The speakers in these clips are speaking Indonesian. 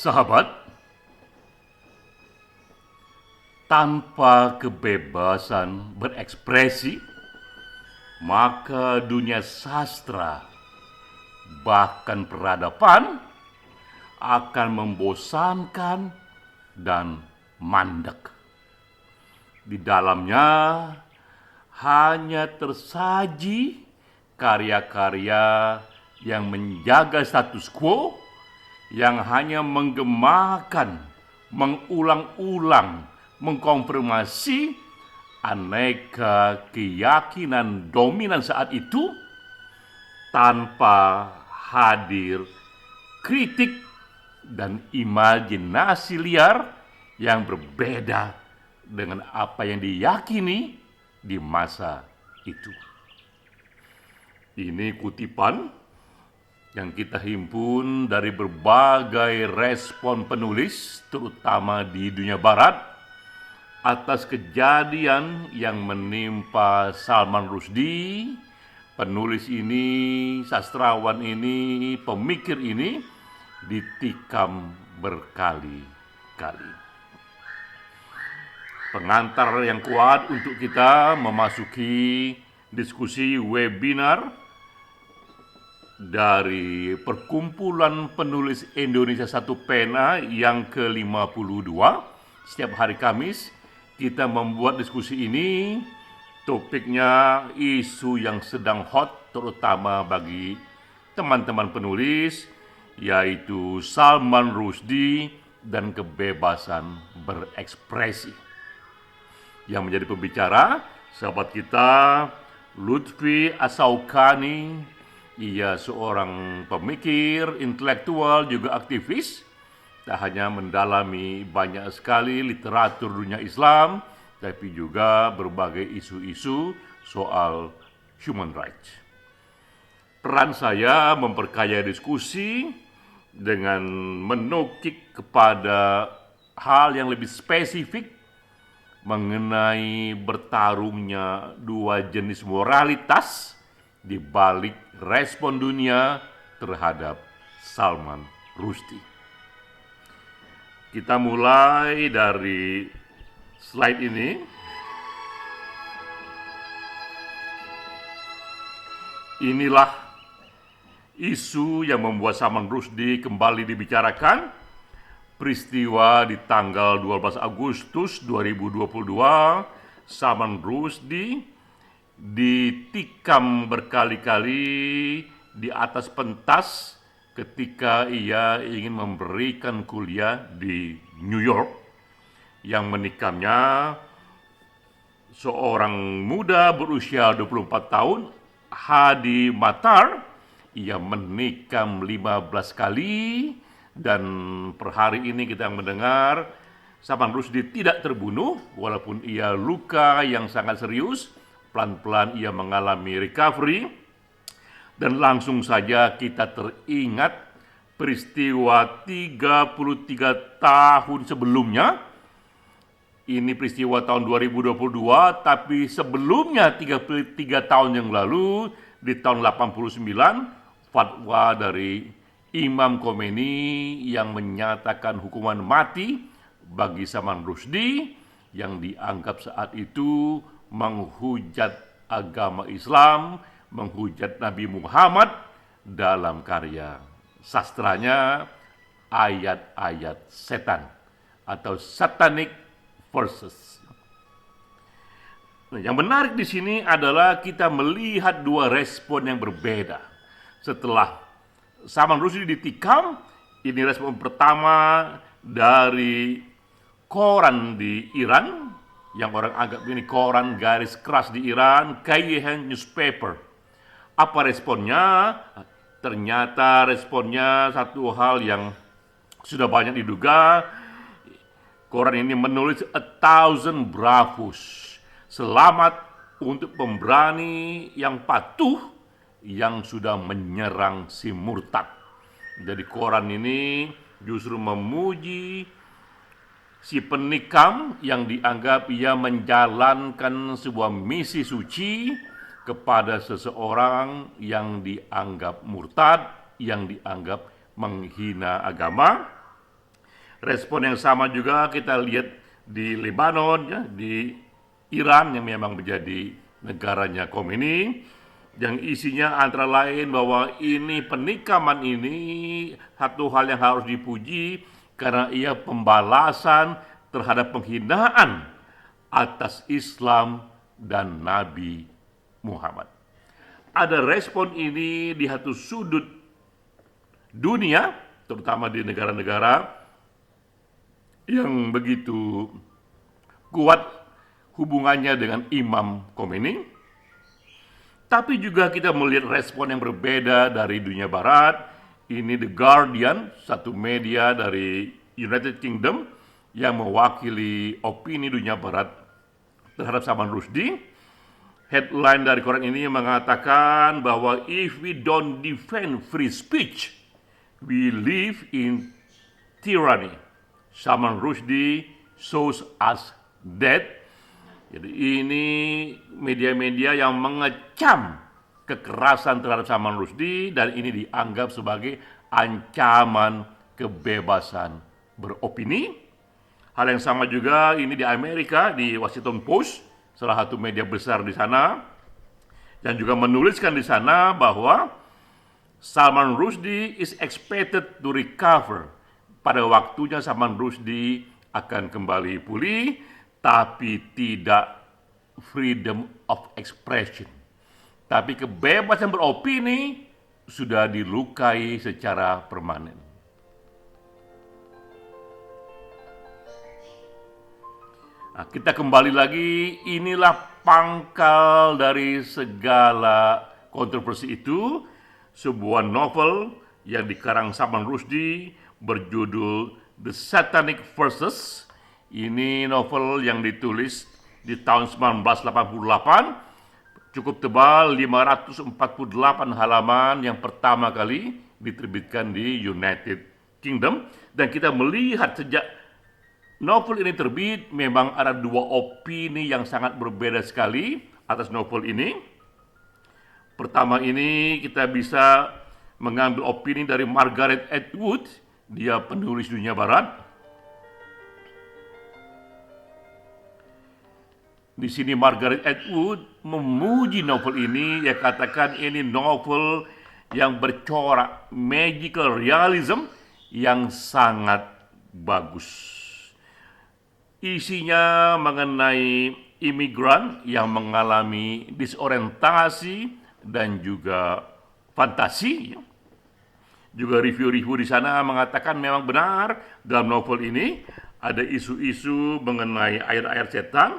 Sahabat, tanpa kebebasan berekspresi, maka dunia sastra, bahkan peradaban, akan membosankan dan mandek. Di dalamnya hanya tersaji karya-karya yang menjaga status quo, yang hanya menggemakan, mengulang-ulang, mengkonfirmasi aneka keyakinan dominan saat itu tanpa hadir kritik dan imajinasi liar yang berbeda dengan apa yang diyakini di masa itu. Ini kutipan yang kita himpun dari berbagai respon penulis, terutama di dunia barat, atas kejadian yang menimpa Salman Rushdie. Penulis ini, sastrawan ini, pemikir ini ditikam berkali-kali. Pengantar yang kuat untuk kita memasuki diskusi webinar dari Perkumpulan Penulis Indonesia Satu Pena yang ke-52. Setiap hari Kamis kita membuat diskusi ini. Topiknya isu yang sedang hot terutama bagi teman-teman penulis, yaitu Salman Rushdie dan kebebasan berekspresi. Yang menjadi pembicara sahabat kita Lutfi Asaukani. Ia seorang pemikir, intelektual, juga aktivis. Tak hanya mendalami banyak sekali literatur dunia Islam, tapi juga berbagai isu-isu soal human rights. Peran saya memperkaya diskusi dengan menukik kepada hal yang lebih spesifik mengenai bertarungnya dua jenis moralitas di balik respon dunia terhadap Salman Rushdie. Kita mulai dari slide ini. Inilah isu yang membuat Salman Rushdie kembali dibicarakan. Peristiwa di tanggal 12 Agustus 2022, Salman Rushdie ditikam berkali-kali di atas pentas ketika ia ingin memberikan kuliah di New York. Yang menikamnya seorang muda berusia 24 tahun, Hadi Matar. Ia menikam 15 kali, dan per hari ini kita mendengar Salman Rushdie tidak terbunuh walaupun ia luka yang sangat serius. Pelan-pelan ia mengalami recovery, dan langsung saja kita teringat peristiwa 33 tahun sebelumnya. Ini peristiwa tahun 2022, tapi sebelumnya 33 tahun yang lalu, di tahun 89, fatwa dari Imam Khomeini yang menyatakan hukuman mati bagi Salman Rushdie yang dianggap saat itu menghujat agama Islam, menghujat Nabi Muhammad dalam karya sastranya Ayat-Ayat Setan atau Satanic Verses. Nah, yang menarik di sini adalah kita melihat dua respon yang berbeda. Setelah Salman Rushdie ditikam, ini respon pertama dari koran di Iran, yang orang anggap ini koran garis keras di Iran, Kayhan Newspaper. Apa responnya? Ternyata responnya satu hal yang sudah banyak diduga. Koran ini menulis 1,000 bravos, selamat untuk pemberani yang patuh yang sudah menyerang si murtad. Jadi koran ini justru memuji si penikam yang dianggap ia menjalankan sebuah misi suci kepada seseorang yang dianggap murtad, yang dianggap menghina agama. Respon yang sama juga kita lihat di Lebanon, ya, di Iran yang memang menjadi negaranya Khomeini, yang isinya antara lain bahwa ini penikaman ini satu hal yang harus dipuji karena ia pembalasan terhadap penghinaan atas Islam dan Nabi Muhammad. Ada respon ini di satu sudut dunia, terutama di negara-negara yang begitu kuat hubungannya dengan Imam Khomeini. Tapi juga kita melihat respon yang berbeda dari dunia barat. Ini The Guardian, satu media dari United Kingdom yang mewakili opini dunia barat terhadap Salman Rushdie. Headline dari koran ini mengatakan bahwa if we don't defend free speech, we live in tyranny. Salman Rushdie shows us that. Jadi ini media-media yang mengecam kekerasan terhadap Salman Rushdie dan ini dianggap sebagai ancaman kebebasan beropini. Hal yang sama juga ini di Amerika, di Washington Post, salah satu media besar di sana, yang juga menuliskan di sana bahwa Salman Rushdie is expected to recover. Pada waktunya Salman Rushdie akan kembali pulih, tapi tidak freedom of expression. Tapi kebebasan beropini sudah dilukai secara permanen. Nah, kita kembali lagi, inilah pangkal dari segala kontroversi itu, sebuah novel yang dikarang Salman Rushdie berjudul The Satanic Verses. Ini novel yang ditulis di tahun 1988, cukup tebal, 548 halaman, yang pertama kali diterbitkan di United Kingdom. Dan kita melihat sejak novel ini terbit, memang ada dua opini yang sangat berbeda sekali atas novel ini. Pertama ini kita bisa mengambil opini dari Margaret Atwood, dia penulis dunia barat. Di sini Margaret Atwood memuji novel ini. Ia katakan ini novel yang bercorak magical realism yang sangat bagus. Isinya mengenai imigran yang mengalami disorientasi dan juga fantasi. Juga review-review di sana mengatakan memang benar dalam novel ini ada isu-isu mengenai ayat-ayat setan.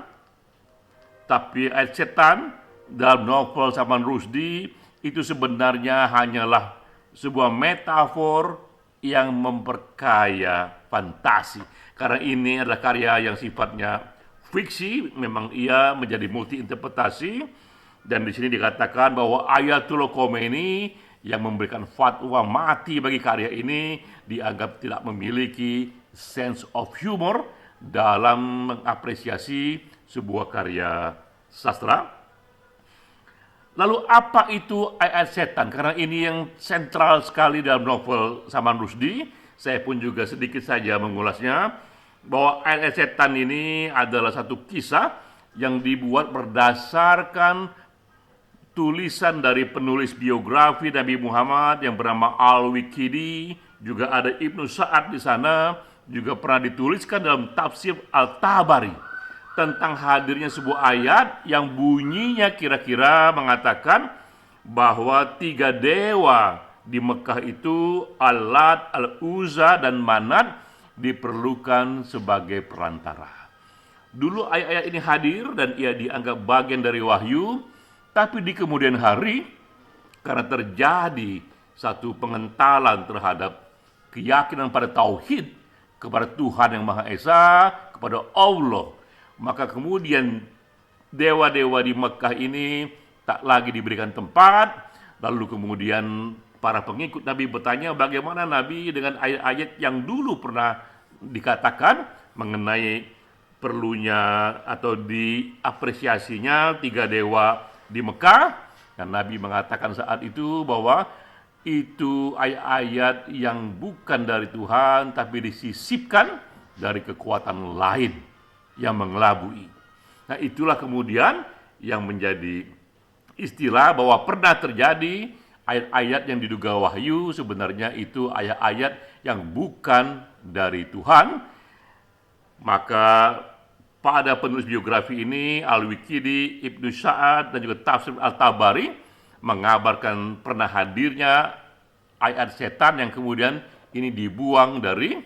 Tapi ayat setan dalam novel Salman Rushdie itu sebenarnya hanyalah sebuah metafor yang memperkaya fantasi. Karena ini adalah karya yang sifatnya fiksi, memang ia menjadi multi interpretasi. Dan di sini dikatakan bahwa Ayatullah Khomeini yang memberikan fatwa mati bagi karya ini dianggap tidak memiliki sense of humor dalam mengapresiasi sebuah karya sastra. Lalu apa itu ayat setan? Karena ini yang sentral sekali dalam novel Salman Rushdie. Saya pun juga sedikit saja mengulasnya, bahwa ayat setan ini adalah satu kisah yang dibuat berdasarkan tulisan dari penulis biografi Nabi Muhammad yang bernama Al-Waqidi. Juga ada Ibnu Sa'ad di sana, juga pernah dituliskan dalam tafsir Al-Tabari tentang hadirnya sebuah ayat yang bunyinya kira-kira mengatakan bahwa 3 dewa di Mekah itu, Al-Lat, Al-Uzza, dan Manat, diperlukan sebagai perantara. Dulu ayat-ayat ini hadir dan ia dianggap bagian dari wahyu, tapi di kemudian hari karena terjadi satu pengentalan terhadap keyakinan pada tauhid, kepada Tuhan yang Maha Esa, kepada Allah, maka kemudian dewa-dewa di Mekah ini tak lagi diberikan tempat. Lalu kemudian para pengikut Nabi bertanya bagaimana Nabi dengan ayat-ayat yang dulu pernah dikatakan mengenai perlunya atau diapresiasinya 3 dewa di Mekah. Dan Nabi mengatakan saat itu bahwa itu ayat-ayat yang bukan dari Tuhan, tapi disisipkan dari kekuatan lain yang mengelabui. Nah, itulah kemudian yang menjadi istilah bahwa pernah terjadi ayat-ayat yang diduga wahyu, sebenarnya itu ayat-ayat yang bukan dari Tuhan. Maka pada penulis biografi ini, Al-Waqidi, Ibnu Sa'ad, dan juga Tafsir Al-Tabari mengabarkan pernah hadirnya ayat setan yang kemudian ini dibuang dari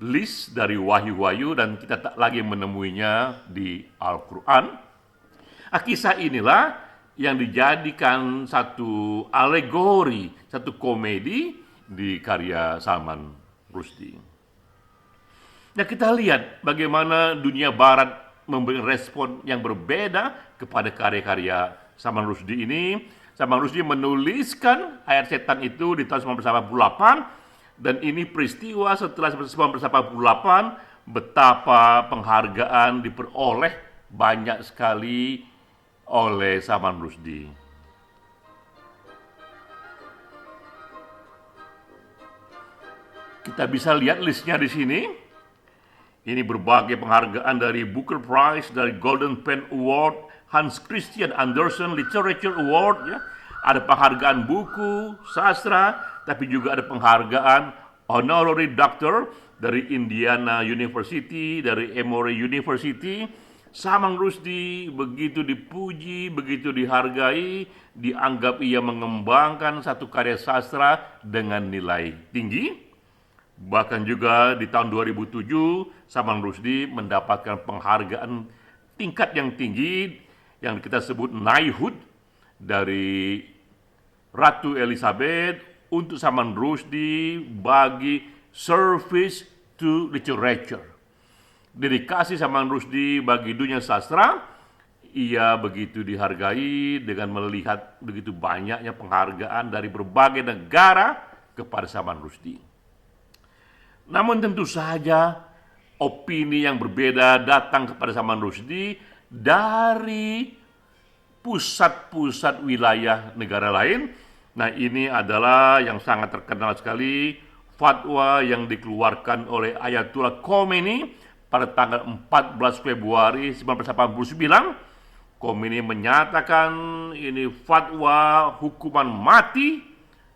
list dari wahyu-wahyu dan kita tak lagi menemuinya di Al-Quran. Kisah inilah yang dijadikan satu alegori, satu komedi di karya Salman Rushdie. Nah, kita lihat bagaimana dunia barat memberi respon yang berbeda kepada karya-karya Salman Rushdie ini. Salman Rushdie menuliskan ayat setan itu di tahun 1988, dan ini peristiwa setelah 1988 betapa penghargaan diperoleh banyak sekali oleh Salman Rushdie. Kita bisa lihat listnya di sini. Ini berbagai penghargaan dari Booker Prize, dari Golden Pen Award, Hans Christian Andersen Literature Award, ya. Ada penghargaan buku, sastra, tapi juga ada penghargaan Honorary Doctor dari Indiana University, dari Emory University. Salman Rushdie begitu dipuji, begitu dihargai, dianggap ia mengembangkan satu karya sastra dengan nilai tinggi. Bahkan juga di tahun 2007, Salman Rushdie mendapatkan penghargaan tingkat yang tinggi yang kita sebut knighthood dari Ratu Elizabeth untuk Salman Rushdie bagi service to literature. Dedikasi Salman Rushdie bagi dunia sastra, ia begitu dihargai dengan melihat begitu banyaknya penghargaan dari berbagai negara kepada Salman Rushdie. Namun tentu saja opini yang berbeda datang kepada Salman Rushdie dari pusat-pusat wilayah negara lain. Nah, ini adalah yang sangat terkenal sekali, fatwa yang dikeluarkan oleh Ayatullah Khomeini pada tanggal 14 Februari 1989. Khomeini menyatakan ini fatwa hukuman mati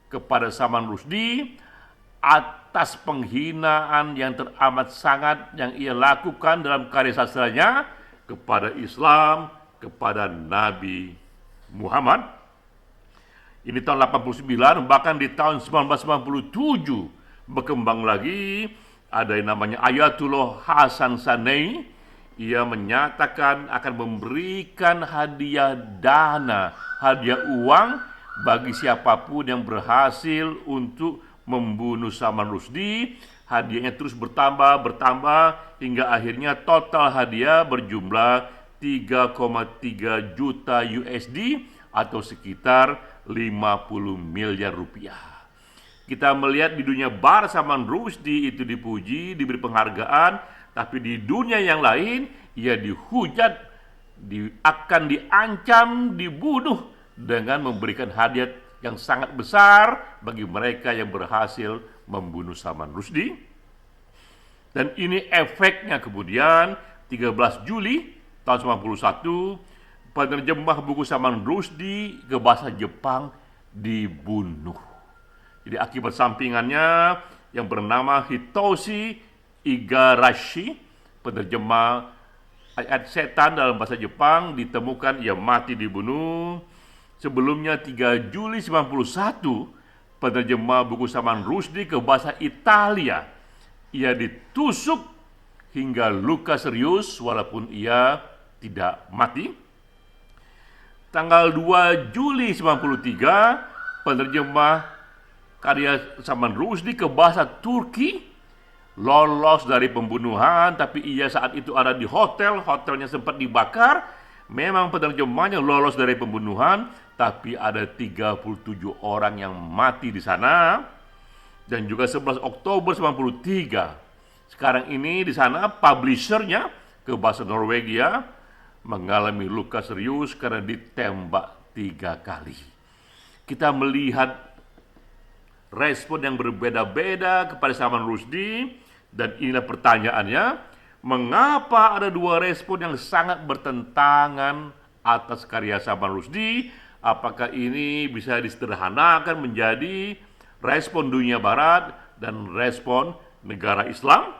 kepada Salman Rushdie atas penghinaan yang teramat sangat yang ia lakukan dalam karya sastranya kepada Islam, kepada Nabi Muhammad. Ini tahun 89, bahkan di tahun 1997 berkembang lagi, ada yang namanya Ayatullah Hasan Sanei. Ia menyatakan akan memberikan hadiah dana, hadiah uang bagi siapapun yang berhasil untuk membunuh Salman Rushdie. Hadiahnya terus bertambah hingga akhirnya total hadiah berjumlah 3,3 juta USD atau sekitar 50 miliar rupiah. Kita melihat di dunia barat Salman Rushdie itu dipuji, diberi penghargaan, tapi di dunia yang lain ia dihujat, akan diancam, dibunuh dengan memberikan hadiah yang sangat besar bagi mereka yang berhasil membunuh Salman Rushdie. Dan ini efeknya kemudian 13 Juli tahun 1991, penerjemah buku Salman Rushdie ke bahasa Jepang dibunuh. Jadi akibat sampingannya yang bernama Hitoshi Igarashi, penerjemah ayat setan dalam bahasa Jepang, ditemukan ia mati dibunuh. Sebelumnya 3 Juli 91, penerjemah buku Salman Rushdie ke bahasa Italia, ia ditusuk hingga luka serius walaupun ia tidak mati. Tanggal 2 Juli 93, penerjemah karya Salman Rushdie ke bahasa Turki lolos dari pembunuhan, tapi ia saat itu ada di hotelnya sempat dibakar. Memang penerjemahnya lolos dari pembunuhan, tapi ada 37 orang yang mati di sana. Dan juga 11 Oktober 93, Sekarang ini di sana publishernya ke bahasa Norwegia mengalami luka serius karena ditembak 3 kali. Kita melihat respon yang berbeda-beda kepada Salman Rushdie, dan inilah pertanyaannya, mengapa ada 2 respon yang sangat bertentangan atas karya Salman Rushdie? Apakah ini bisa disederhanakan menjadi respon dunia barat dan respon negara Islam?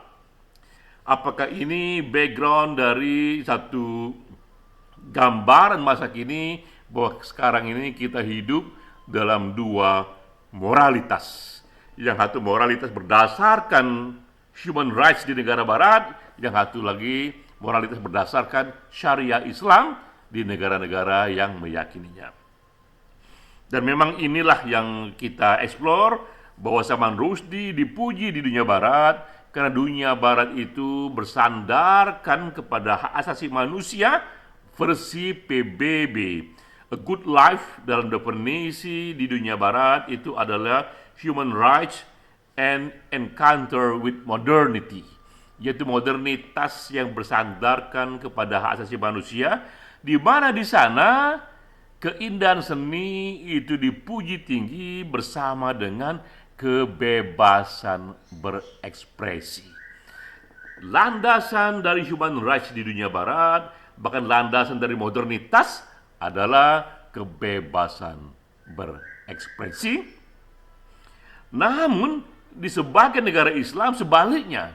Apakah ini background dari satu gambaran masa kini bahwa sekarang ini kita hidup dalam 2 moralitas? Yang satu moralitas berdasarkan human rights di negara barat, yang satu lagi moralitas berdasarkan syariah Islam di negara-negara yang meyakininya. Dan memang inilah yang kita explore, bahwa Salman Rushdie dipuji di dunia barat karena dunia barat itu bersandarkan kepada hak asasi manusia versi PBB. A good life dalam definisi di dunia barat itu adalah human rights and encounter with modernity, yaitu modernitas yang bersandarkan kepada hak asasi manusia, di mana di sana keindahan seni itu dipuji tinggi bersama dengan kebebasan berekspresi. Landasan dari human rights di dunia barat, bahkan landasan dari modernitas adalah kebebasan berekspresi. Namun di sebagian negara Islam sebaliknya,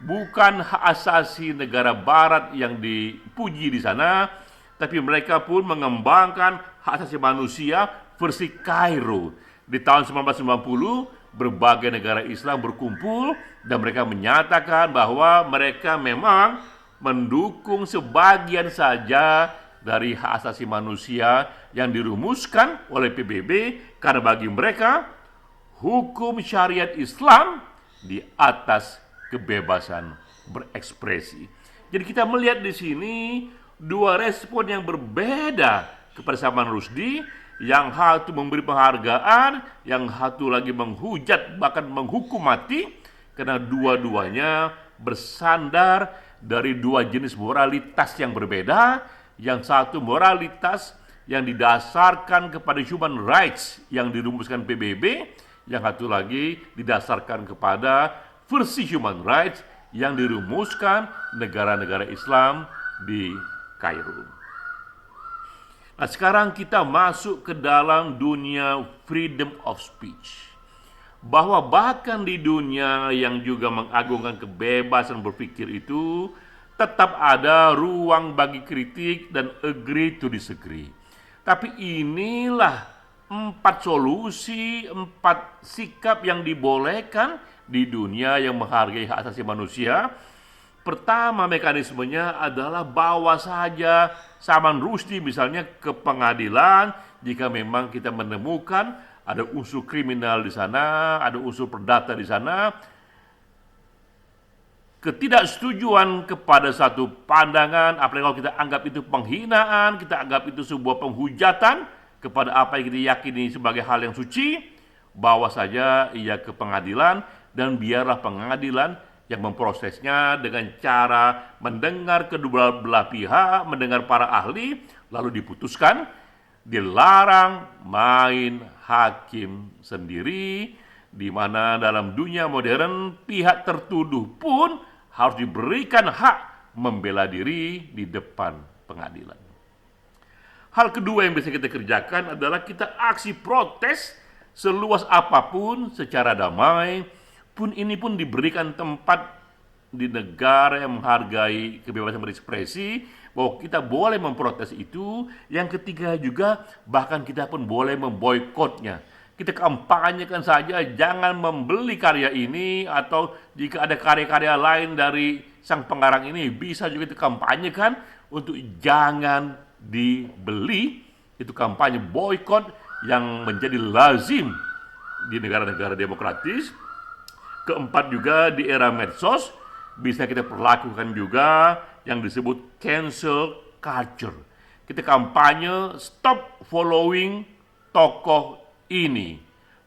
bukan hak asasi negara barat yang dipuji di sana, tapi mereka pun mengembangkan hak asasi manusia versi Kairo. Di tahun 1990, berbagai negara Islam berkumpul dan mereka menyatakan bahwa mereka memang mendukung sebagian saja dari hak asasi manusia yang dirumuskan oleh PBB, karena bagi mereka hukum syariat Islam di atas kebebasan berekspresi. Jadi kita melihat di sini 2 respon yang berbeda kepada Salman Rushdie, yang satu memberi penghargaan, yang satu lagi menghujat bahkan menghukum mati, karena dua-duanya bersandar dari 2 jenis moralitas yang berbeda. Yang satu moralitas yang didasarkan kepada human rights yang dirumuskan PBB, yang satu lagi didasarkan kepada versi human rights yang dirumuskan negara-negara Islam di Kairo. Nah, sekarang kita masuk ke dalam dunia freedom of speech, bahwa bahkan di dunia yang juga mengagungkan kebebasan berpikir itu, tetap ada ruang bagi kritik dan agree to disagree. Tapi inilah 4 solusi, 4 sikap yang dibolehkan di dunia yang menghargai hak asasi manusia. Pertama, mekanismenya adalah bawa saja Salman Rushdie misalnya ke pengadilan jika memang kita menemukan ada unsur kriminal di sana, ada unsur perdata di sana. Ketidaksetujuan kepada satu pandangan, apalagi kalau kita anggap itu penghinaan, kita anggap itu sebuah penghujatan kepada apa yang kita yakini sebagai hal yang suci, bawa saja ia ke pengadilan, dan biarlah pengadilan yang memprosesnya dengan cara mendengar kedua belah pihak, mendengar para ahli, lalu diputuskan. Dilarang main hakim sendiri, di mana dalam dunia modern pihak tertuduh pun harus diberikan hak membela diri di depan pengadilan. Hal kedua yang bisa kita kerjakan adalah kita aksi protes seluas apapun secara damai. Ini pun diberikan tempat di negara yang menghargai kebebasan berekspresi, bahwa kita boleh memprotes itu. Yang ketiga juga, bahkan kita pun boleh memboikotnya. Kita kampanyekan saja, jangan membeli karya ini, atau jika ada karya-karya lain dari sang pengarang ini, bisa juga dikampanyekan untuk jangan dibeli. Itu kampanye boikot yang menjadi lazim di negara-negara demokratis. Keempat juga, di era medsos bisa kita perlakukan juga yang disebut cancel culture. Kita kampanye stop following tokoh ini.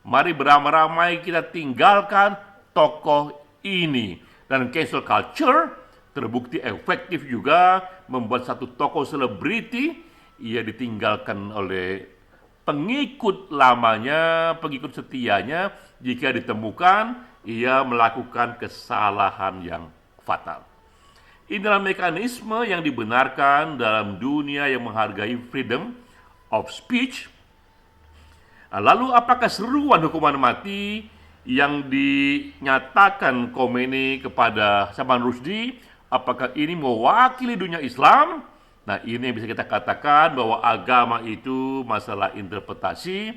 Mari beramai-ramai kita tinggalkan tokoh ini. Dan cancel culture terbukti efektif juga membuat satu tokoh selebriti ia ditinggalkan oleh pengikut lamanya, pengikut setianya jika ditemukan ia melakukan kesalahan yang fatal. Inilah mekanisme yang dibenarkan dalam dunia yang menghargai freedom of speech. Lalu apakah seruan hukuman mati yang dinyatakan Khomeini kepada Salman Rushdie, apakah ini mewakili dunia Islam? Nah, ini yang bisa kita katakan bahwa agama itu masalah interpretasi.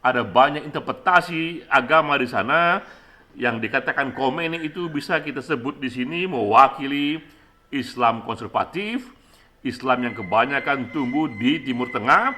Ada banyak interpretasi agama di sana yang dikatakan Khomeini itu bisa kita sebut di sini mewakili Islam konservatif, Islam yang kebanyakan tumbuh di Timur Tengah,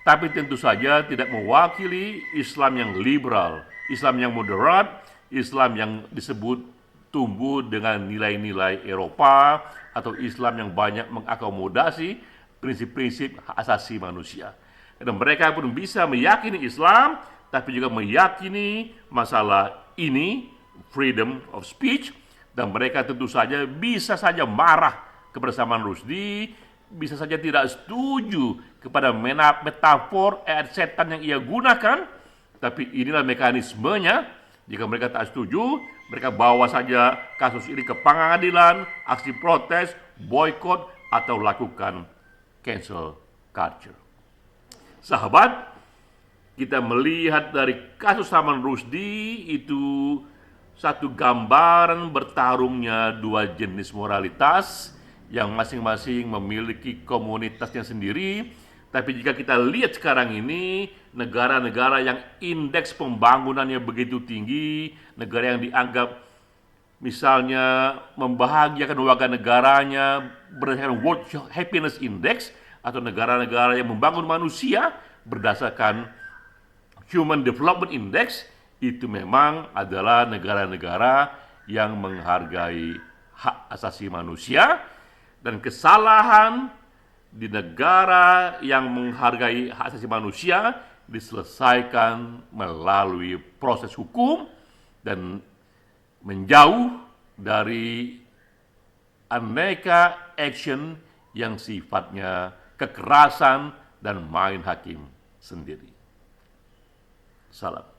tapi tentu saja tidak mewakili Islam yang liberal, Islam yang moderat, Islam yang disebut tumbuh dengan nilai-nilai Eropa, atau Islam yang banyak mengakomodasi prinsip-prinsip hak asasi manusia. Dan mereka pun bisa meyakini Islam, tapi juga meyakini masalah ini, freedom of speech, dan mereka tentu saja bisa saja marah kepada Salman Rushdie, bisa saja tidak setuju kepada metafor ayat setan yang ia gunakan, tapi inilah mekanismenya. Jika mereka tak setuju, mereka bawa saja kasus ini ke pengadilan, aksi protes, boykot, atau lakukan cancel culture. Sahabat, kita melihat dari kasus Salman Rushdie itu satu gambaran bertarungnya dua jenis moralitas yang masing-masing memiliki komunitasnya sendiri. Tapi jika kita lihat sekarang ini, negara-negara yang indeks pembangunannya begitu tinggi, negara yang dianggap misalnya membahagiakan warga negaranya berdasarkan World Happiness Index, atau negara-negara yang membangun manusia berdasarkan Human Development Index, itu memang adalah negara-negara yang menghargai hak asasi manusia. Dan kesalahan di negara yang menghargai hak asasi manusia diselesaikan melalui proses hukum dan menjauh dari aneka action yang sifatnya kekerasan dan main hakim sendiri. Salam.